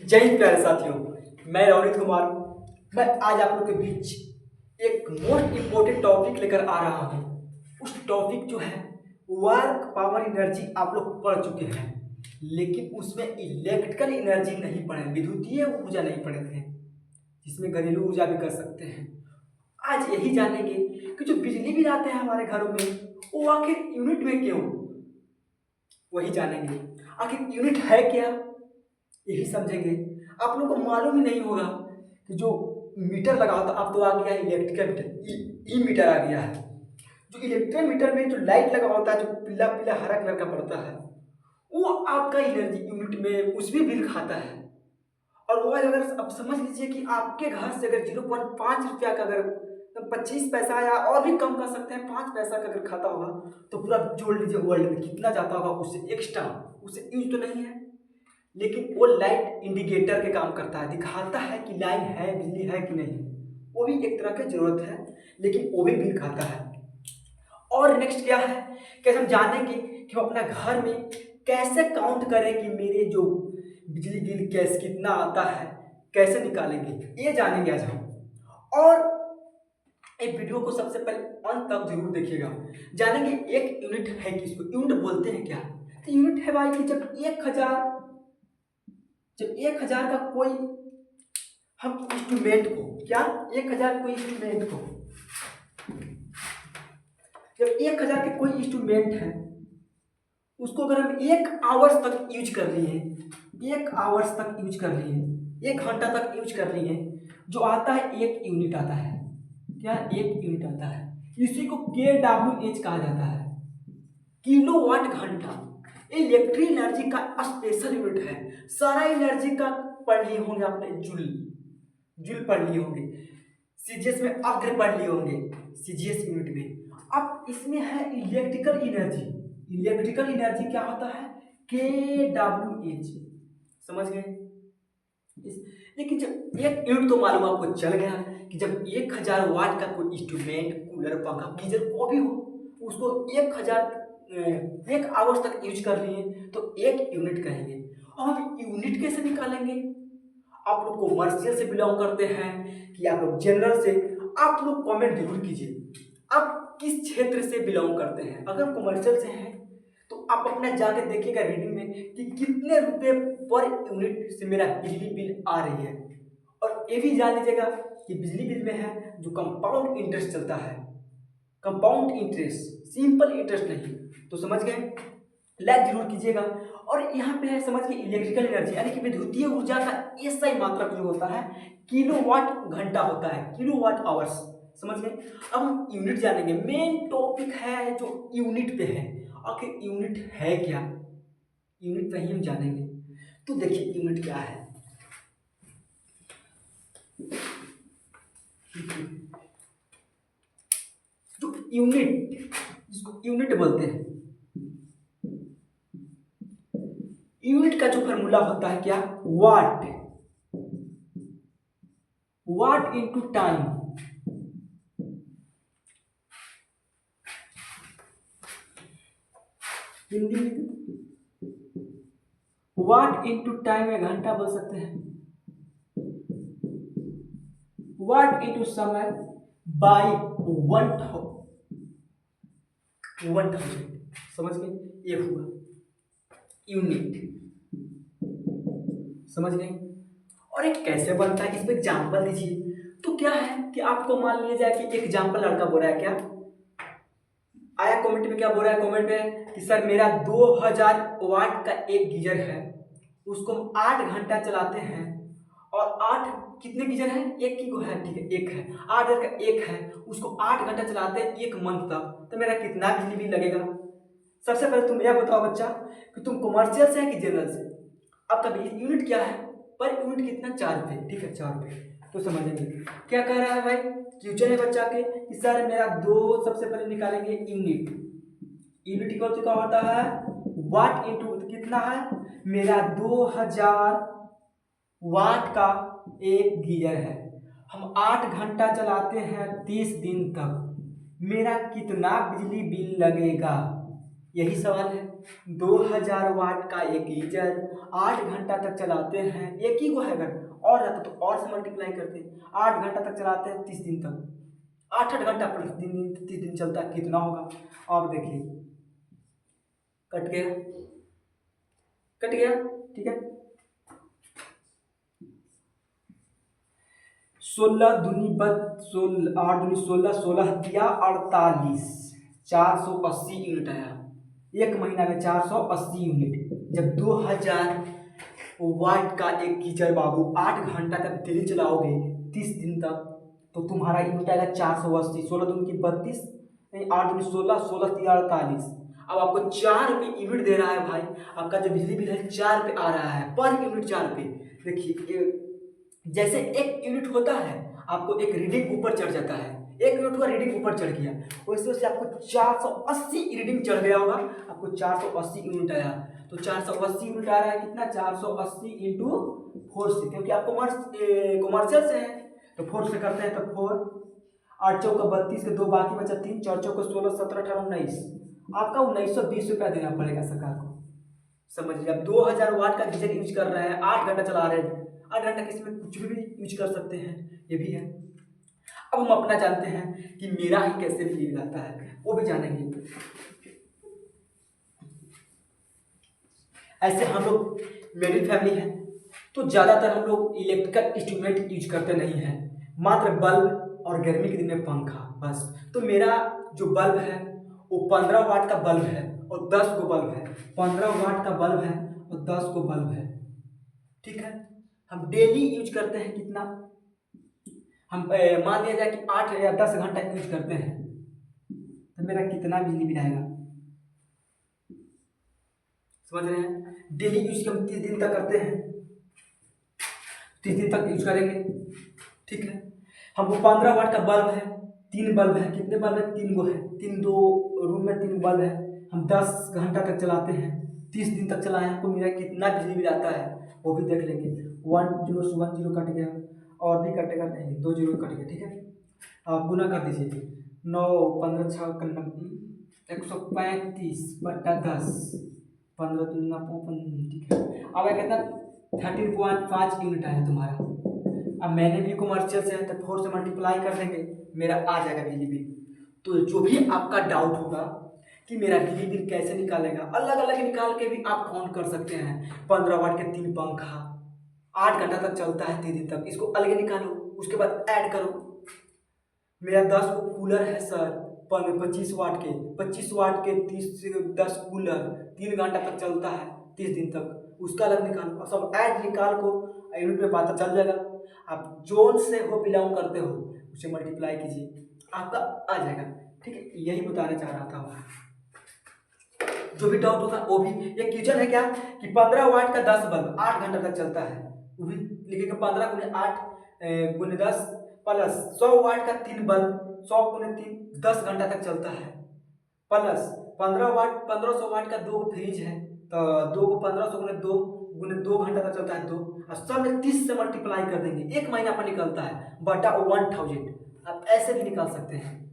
जय हिंद प्यारे साथियों, मैं रवनीत कुमार हूँ। मैं आज आप लोग के बीच एक मोस्ट इम्पोर्टेंट टॉपिक लेकर आ रहा हूँ। उस टॉपिक जो है वर्क पावर एनर्जी आप लोग पढ़ चुके हैं, लेकिन उसमें इलेक्ट्रिकल एनर्जी नहीं पढ़े, विद्युतीय ऊर्जा नहीं पढ़े थे, जिसमें घरेलू ऊर्जा भी कर सकते हैं। आज यही जानेंगे कि जो बिजली बिल आते हैं हमारे घरों में वो आखिर यूनिट में क्यों, वही जानेंगे। आखिर यूनिट है क्या, यही समझेंगे। आप लोगों को मालूम ही नहीं होगा कि जो मीटर लगा होता, अब तो आ गया है इलेक्ट्रिकल मीटर, ई मीटर आ गया है। जो इलेक्ट्रिकल मीटर में जो लाइट लगा होता है, जो पीला पीला हरा कलर का पड़ता है, वो आपका एनर्जी यूनिट में उसमें बिल खाता है। और वो अगर अब समझ लीजिए कि आपके घर से अगर 0.5 रुपया का अगर 25 पैसा या और भी कम कर सकते हैं 5 पैसा का अगर खाता होगा, तो पूरा जोड़ लीजिए वर्ल्ड में कितना जाता होगा उससे एक्स्ट्रा। उससे यूज तो नहीं है, लेकिन वो लाइट इंडिकेटर के काम करता है, दिखाता है कि लाइन है, बिजली है कि नहीं। वो भी एक तरह की जरूरत है, लेकिन वो भी बिल खाता है। और नेक्स्ट क्या है कि हम जानेंगे कि हम अपना घर में कैसे काउंट करें कि मेरे जो बिजली बिल कैसे कितना आता है, कैसे निकालेंगे, ये जानेंगे आज हम। और एक वीडियो को सबसे पहले अंत तक जरूर देखिएगा। जानेंगे एक यूनिट है कि इसको यूनिट बोलते हैं क्या। तो यूनिट है भाई कि जब 1000 का कोई हम इंस्ट्रूमेंट को, क्या 1000 कोई इंस्ट्रूमेंट को, जब 1000 के कोई इंस्ट्रूमेंट है उसको अगर हम 1 आवर्स तक यूज कर लिए, 1 आवर्स तक यूज कर लिए, 1 घंटा तक यूज कर लिए, जो आता है 1 यूनिट आता है। क्या 1 यूनिट आता है, इसी को kWh कहा जाता है, किलोवाट घंटा। इलेक्ट्रिक एनर्जी का स्पेशल यूनिट है। सारा एनर्जी का पढ़ लिए होंगे आपने, जूल पढ़ लिए होंगे, सीजीएस में अग्र पढ़ लिए होंगे, सीजीएस यूनिट में। अब इसमें है इलेक्ट्रिकल एनर्जी। इलेक्ट्रिकल एनर्जी क्या होता है, kWh, समझ गए। लेकिन जब एक यूनिट तो मालूम आपको चल गया कि जब 1000 वाट का कोई इंस्ट्रूमेंट, कूलर, पंखा, गीजर को भी हो, उसको 1 आवर्स तक यूज कर लिए तो 1 यूनिट कहेंगे। और हम यूनिट कैसे निकालेंगे, आप लोग कॉमर्शियल से बिलोंग करते हैं कि आप लोग जनरल से, आप लोग कमेंट जरूर कीजिए आप किस क्षेत्र से बिलोंग करते हैं। अगर कॉमर्शियल से हैं तो आप अपना जाके देखिएगा रीडिंग में कि कितने रुपए पर यूनिट से मेरा बिजली बिल आ रही है। और ये भी जान लीजिएगा कि बिजली बिल में है जो कंपाउंड इंटरेस्ट चलता है, कंपाउंड इंटरेस्ट, सिंपल इंटरेस्ट नहीं। तो समझ गए, लाइक जरूर कीजिएगा। और यहाँ पे है समझ के इलेक्ट्रिकल एनर्जी यानी कि विद्युतीय ऊर्जा का ऐसा ही मात्रक जो होता है किलोवाट घंटा होता है, किलोवाट आवर्स, समझ गए। अब हम यूनिट जानेंगे। मेन टॉपिक है जो यूनिट पे है। आखिर यूनिट है क्या, यूनिट पे ही हम जानेंगे। तो देखिए यूनिट क्या है। जो यूनिट, जिसको यूनिट बोलते हैं, यूनिट का जो फॉर्मूला होता है क्या, वाट, वाट इंटू टाइम। हिंदी में वाट इंटू टाइम या घंटा बोल सकते हैं, वाट इंटू समय बाई 1000, समझ गए, ये हुआ यूनिट, समझ गए। और एक कैसे बनता है, इस पर एग्जाम्पल दीजिए। तो क्या है कि आपको मान लिया जाए कि एक एग्जाम्पल लड़का बोल रहा है, क्या आया कमेंट में, क्या बोल रहा है कमेंट में कि सर मेरा 2000 वाट का एक गीजर है, उसको हम 8 घंटा चलाते हैं। और 8 कितने गीजर है, एक की को है, ठीक है, एक है, 8000 का एक है, उसको 8 घंटा चलाते हैं 1 मंथ तक, तो मेरा कितना बिजली बिल लगेगा। सबसे पहले तुम यह बताओ बच्चा कि तुम कमर्शियल से है कि जनरल से। आपका बिजली यूनिट क्या है, पर यूनिट कितना, 4 रुपये, ठीक है, 4 रुपये। तो समझेंगे क्या कह रहा है भाई, क्वेश्चन है बच्चा के कि सर मेरा सबसे पहले निकालेंगे यूनिट। यूनिट इक्वल टू क्या होता है, वाट इंटू कितना है, मेरा 2000 वाट का एक गीजर है, हम 8 घंटा चलाते हैं 30 दिन तक, मेरा कितना बिजली बिल लगेगा, यही सवाल है। 2000 वाट का एक गीजर 8 घंटा तक चलाते हैं, एक ही को है, अगर और रहता तो और से मल्टीप्लाई करते, 8 घंटा तक चलाते हैं 30 दिन तक, 8 घंटा प्लस 3 दिन, 30 दिन चलता है, कितना होगा आप देखिए। कट गया, कट गया, ठीक है। 16 दूनी 16, 8 दूनी 16, 16 दिया 48, 480 यूनिट आया एक महीना में, 480 यूनिट। जब 2000 वाट का एक गीजर बाबू 8 घंटा तक डेली चलाओगे 30 दिन तक, तो तुम्हारा यूनिट आएगा 480, 16 दूनी की 32, नहीं 8 दूनी 16, 16 दिया 48। अब आपको 4 रुपये यूनिट दे रहा है भाई, आपका जो बिजली बिल है 4 रुपये आ रहा है पर यूनिट, 4 रुपये। देखिए जैसे एक यूनिट होता है आपको एक रीडिंग ऊपर चढ़ जाता है, एक यूनिट हुआ रीडिंग ऊपर चढ़ गया, वैसे वैसे आपको 480 रीडिंग चढ़ गया होगा, आपको 480 यूनिट आया। तो 480 यूनिट आ रहा है कितना, 480 इंटू 4 से, क्योंकि आप कॉमर्शियल से है तो 4 से करते हैं, तो 4, 8 चौका 32 के 2 बाकी बचा 3, 4 चौका 16, 17, 18, 19, आपका 1920 रुपया देना पड़ेगा सरकार को। समझिए आप 2000 वाट का गीजर यूज कर रहे हैं, 8 घंटा चला रहे हैं, 8 घंटा किसी में कुछ भी यूज कर सकते हैं, ये भी है। अब हम अपना जानते हैं कि मेरा ही कैसे बिल आता है, वो भी जानेंगे। ऐसे हम लोग मेरी फैमिली है तो ज़्यादातर हम लोग इलेक्ट्रिकल इंस्ट्रूमेंट यूज करते नहीं हैं, मात्र बल्ब और गर्मी के दिन में पंखा बस। तो मेरा जो बल्ब है वो 15 वाट का बल्ब है और 10 को बल्ब है, 15 वाट का बल्ब है और 10 को बल्ब है, ठीक है। हम डेली यूज करते हैं कितना, हम मान लिया जाए कि 8 या 10 घंटा यूज करते हैं, तो मेरा कितना बिजली बिल आएगा, समझ रहे हैं। डेली यूज हम 30 दिन तक करते हैं, 30 दिन तक यूज करेंगे, ठीक है। हमको 15 वाट का बल्ब है, 3 बल्ब है, कितने बल्ब है, 3 गो है, 3 दो रूम में 3 बल्ब है, हम 10 घंटा तक चलाते हैं, 30 दिन तक चलाए, हमको मेरा कितना बिजली बिल आता है वो भी देख लेंगे। 10 कट गया, और भी कटेगा, नहीं 2 जीरो कट गया, ठीक है। आप गुना कर दीजिए, 9 15 6 135 बटा 10, 15 दूना 55, ठीक है। अब है कितना, 13.5 यूनिट आया तुम्हारा। अब मैंने भी कॉमर्शियल से है तो 4 से मल्टीप्लाई कर देंगे, मेरा आ जाएगा बिजली बिल। तो जो भी आपका डाउट होगा कि मेरा बिजली बिल कैसे निकालेगा, अलग अलग निकाल के भी आप काउंट कर सकते हैं। 15 वाट के 3 पंखा 8 घंटा तक चलता है 3 दिन तक, इसको अलग निकालो, उसके बाद ऐड करो। मेरा 10 को कूलर है सर, 25 वाट के, 25 वाट के 10 कूलर 3 घंटा तक चलता है 30 दिन तक, उसका अलग निकालो, और सब ऐड निकाल को यूनिट में पता चल जाएगा। आप जोन से हो बिलोंग करते हो उसे मल्टीप्लाई कीजिए, आपका आ जाएगा, ठीक है। यही बताना चाह रहा था मैं। जो भी डाउट होगा वो भी, ये क्वेश्चन है क्या कि 15 वाट का 10 बल्ब 8 घंटा तक चलता है, वो भी लिखेगा 15 गुने 8 गुने 10 प्लस 100 वाट का 3 बल्ब 100 गुने 3 10 घंटा तक चलता है, प्लस 1500 वाट का 2 फ्रिज है, तो 2 को 1500 गुने 2 घंटा तक चलता है 2, और सब में 30 से मल्टीप्लाई कर देंगे, एक महीना पर निकलता है बटा 1000। आप ऐसे भी निकाल सकते हैं।